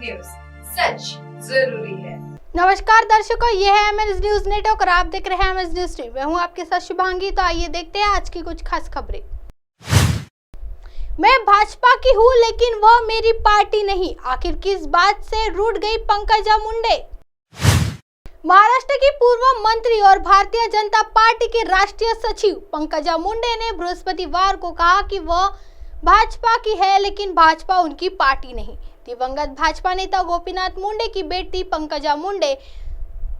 News, सच जरूरी है। नमस्कार दर्शकों, ये है एमएस न्यूज नेटवर्क और आप देख रहे हैं एमएस न्यूज टीवी। मैं हूं आपके साथ शुभांगी। तो आइए देखते हैं आज की कुछ खास खबरें। मैं भाजपा की हूं लेकिन वह मेरी पार्टी नहीं, आखिर किस बात से रूठ गई पंकजा मुंडे। महाराष्ट्र की पूर्व मंत्री और भारतीय जनता पार्टी के राष्ट्रीय सचिव पंकजा मुंडे ने बृहस्पतिवार को कहा कि वह भाजपा की है लेकिन भाजपा उनकी पार्टी नहीं। दिवंगत भाजपा नेता गोपीनाथ मुंडे की बेटी पंकजा मुंडे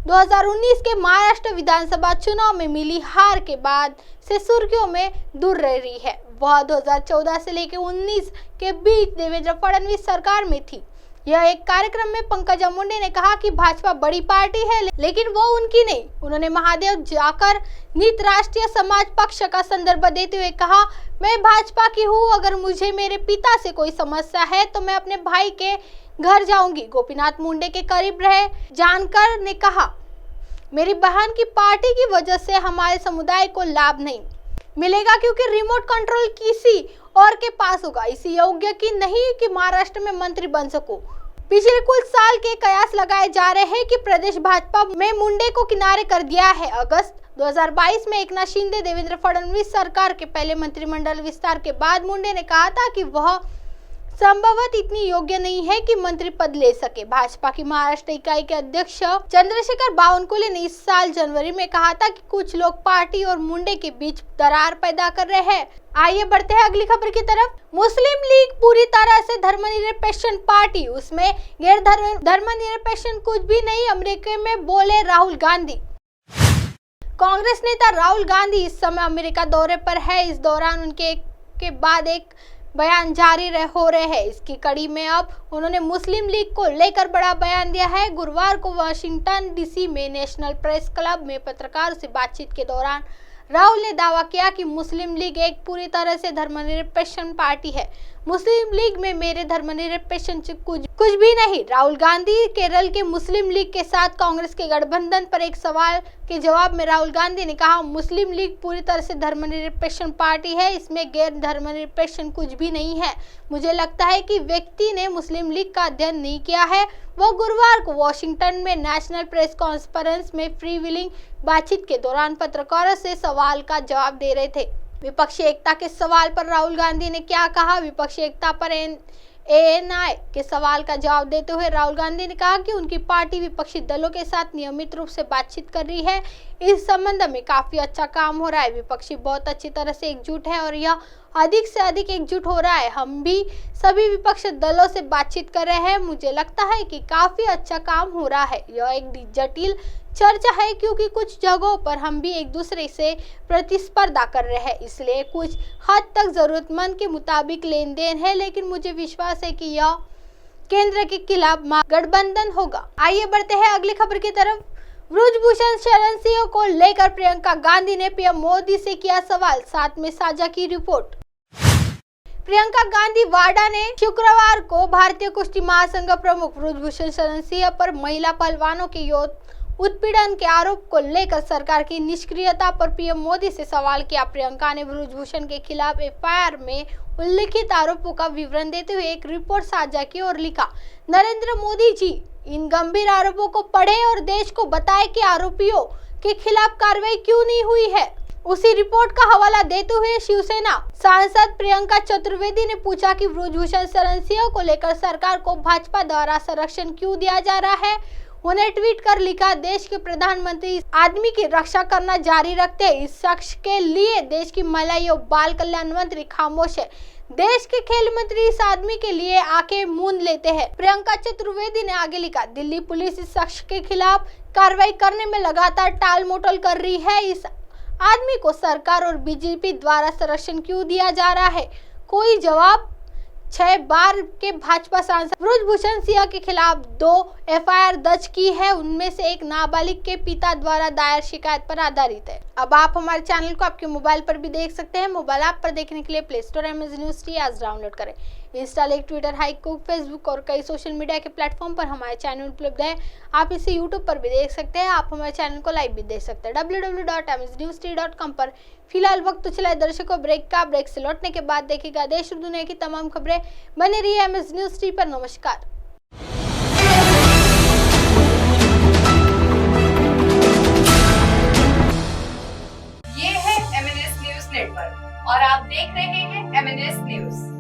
2019 के महाराष्ट्र विधानसभा चुनाव में मिली हार के बाद से सुर्खियों में दूर रह रही है। वह 2014 से लेकर 19 के बीच देवेंद्र फडणवीस सरकार में थी। यह एक कार्यक्रम में पंकजा मुंडे ने कहा कि भाजपा बड़ी पार्टी है लेकिन वो उनकी नहीं। उन्होंने महादेव जाकर नीत राष्ट्रीय समाज पक्ष का संदर्भ देते हुए कहा, मैं भाजपा की हूँ, अगर मुझे मेरे पिता से कोई समस्या है तो मैं अपने भाई के घर जाऊंगी। गोपीनाथ मुंडे के करीब रहे जानकर ने कहा, मेरी बहन की पार्टी की वजह से हमारे समुदाय को लाभ नहीं मिलेगा क्योंकि रिमोट कंट्रोल किसी और के पास होगा। इसी योग्य की नहीं कि महाराष्ट्र में मंत्री बन सकूं। पिछले कुछ साल के कयास लगाए जा रहे हैं कि प्रदेश भाजपा में मुंडे को किनारे कर दिया है। अगस्त 2022 में एकनाथ शिंदे देवेंद्र फडणवीस सरकार के पहले मंत्रिमंडल विस्तार के बाद मुंडे ने कहा था कि वह संभवतः इतनी योग्य नहीं है कि मंत्री पद ले सके। भाजपा की महाराष्ट्र इकाई के अध्यक्ष चंद्रशेखर बावनकुले ने इस साल जनवरी में कहा था कि कुछ लोग पार्टी और मुंडे के बीच दरार पैदा कर रहे हैं। आइए बढ़ते हैं अगली खबर की तरफ। मुस्लिम लीग पूरी तरह से धर्मनिरपेक्ष पार्टी, उसमें गैर धर्मनिरपेक्ष कुछ भी नहीं, अमेरिका में बोले राहुल गांधी। कांग्रेस नेता राहुल गांधी इस समय अमेरिका दौरे पर है। इस दौरान उनके के बाद एक बयान जारी हो रहे हैं। इसकी कड़ी में अब उन्होंने मुस्लिम लीग को लेकर बड़ा बयान दिया है। गुरुवार को वाशिंगटन डीसी में नेशनल प्रेस क्लब में पत्रकारों से बातचीत के दौरान राहुल ने दावा किया कि मुस्लिम लीग एक पूरी तरह से धर्मनिरपेक्ष पार्टी है। मुस्लिम लीग में मेरे धर्मनिरपेक्ष कुछ भी नहीं। राहुल गांधी केरल के मुस्लिम लीग के साथ कांग्रेस के गठबंधन पर एक सवाल के जवाब में राहुल गांधी ने कहा, मुस्लिम लीग पूरी तरह से धर्मनिरपेक्ष पार्टी है, इसमें गैर धर्मनिरपेक्ष कुछ भी नहीं है। मुझे लगता है कि व्यक्ति ने मुस्लिम लीग का अध्ययन नहीं किया है। वो गुरुवार को वॉशिंगटन में नेशनल प्रेस कॉन्फ्रेंस में फ्री व्हीलिंग बातचीत के दौरान पत्रकारों से सवाल का जवाब दे रहे थे। विपक्षी एकता के सवाल पर राहुल गांधी ने क्या कहा? विपक्षी एकता पर एएनआई के सवाल का जवाब देते हुए राहुल गांधी ने कहा कि उनकी पार्टी विपक्षी दलों के साथ नियमित रूप से बातचीत कर रही है। इस संबंध में काफी अच्छा काम हो रहा है। विपक्षी बहुत अच्छी तरह से एकजुट है और यह अधिक से अधिक एकजुट हो रहा है। हम भी सभी विपक्षी दलों से बातचीत कर रहे हैं। मुझे लगता है कि काफी अच्छा काम हो रहा है। यह एक जटिल चर्चा है क्योंकि कुछ जगहों पर हम भी एक दूसरे से प्रतिस्पर्धा कर रहे हैं, इसलिए कुछ हद तक जरूरतमंद के मुताबिक लेन देन है, लेकिन मुझे विश्वास है कि यह केंद्र के खिलाफ गठबंधन होगा। आइए बढ़ते हैं अगली खबर की तरफ। ब्रजभूषण शरण सिंह को लेकर प्रियंका गांधी ने पीएम मोदी से किया सवाल, साथ में साझा की रिपोर्ट। प्रियंका गांधी वाड्रा ने शुक्रवार को भारतीय कुश्ती महासंघ प्रमुख ब्रजभूषण शरण सिंह पर महिला पहलवानों के यौन उत्पीड़न के आरोप को लेकर सरकार की निष्क्रियता पर पीएम मोदी से सवाल किया। प्रियंका ने ब्रजभूषण के खिलाफ एफआईआर में उल्लिखित आरोपों का विवरण देते हुए एक रिपोर्ट साझा की और लिखा, नरेंद्र मोदी जी इन गंभीर आरोपों को पढ़े और देश को बताएं कि आरोपियों के खिलाफ कार्रवाई क्यों नहीं हुई है। उसी रिपोर्ट का हवाला देते हुए शिवसेना सांसद प्रियंका चतुर्वेदी ने पूछा कि ब्रजभूषण शरण सिंह को लेकर सरकार को भाजपा द्वारा संरक्षण क्यों दिया जा रहा है। उन्हें ट्वीट कर लिखा, देश के प्रधानमंत्री इस आदमी की रक्षा करना जारी रखते हैं। इस शख्स के लिए देश की महिला एवं बाल कल्याण मंत्री खामोश है। देश के खेल मंत्री इस आदमी के लिए आंखें मूंद लेते हैं। प्रियंका चतुर्वेदी ने आगे लिखा, दिल्ली पुलिस इस शख्स के खिलाफ कार्रवाई करने में लगातार टाल मटोल कर रही है। इस आदमी को सरकार और बीजेपी द्वारा संरक्षण क्यों दिया जा रहा है? कोई जवाब। 6 बार के भाजपा सांसद ब्रजभूषण सिंह के खिलाफ 2 एफआईआर दर्ज की है, उनमें से एक नाबालिग के पिता द्वारा दायर शिकायत पर आधारित है। अब आप हमारे चैनल को आपके मोबाइल पर भी देख सकते हैं। मोबाइल ऐप पर देखने के लिए play store MS news T आज डाउनलोड करें। इंस्टा, ट्विटर, हाइकूक, फेसबुक और कई सोशल मीडिया के प्लेटफॉर्म पर हमारे चैनल उपलब्ध है। आप इसे यूट्यूब पर भी देख सकते हैं। आप हमारे चैनल को लाइव भी देख सकते हैं www.msnewst.com पर। फिलहाल वक्त तो चला है दर्शकों ब्रेक का। ब्रेक से लौटने के बाद देखिएगा देश और दुनिया की तमाम खबरें। बने रहिए एमएस न्यूज टी पर। नमस्कार। पर और आप देख रहे हैं MNS न्यूज।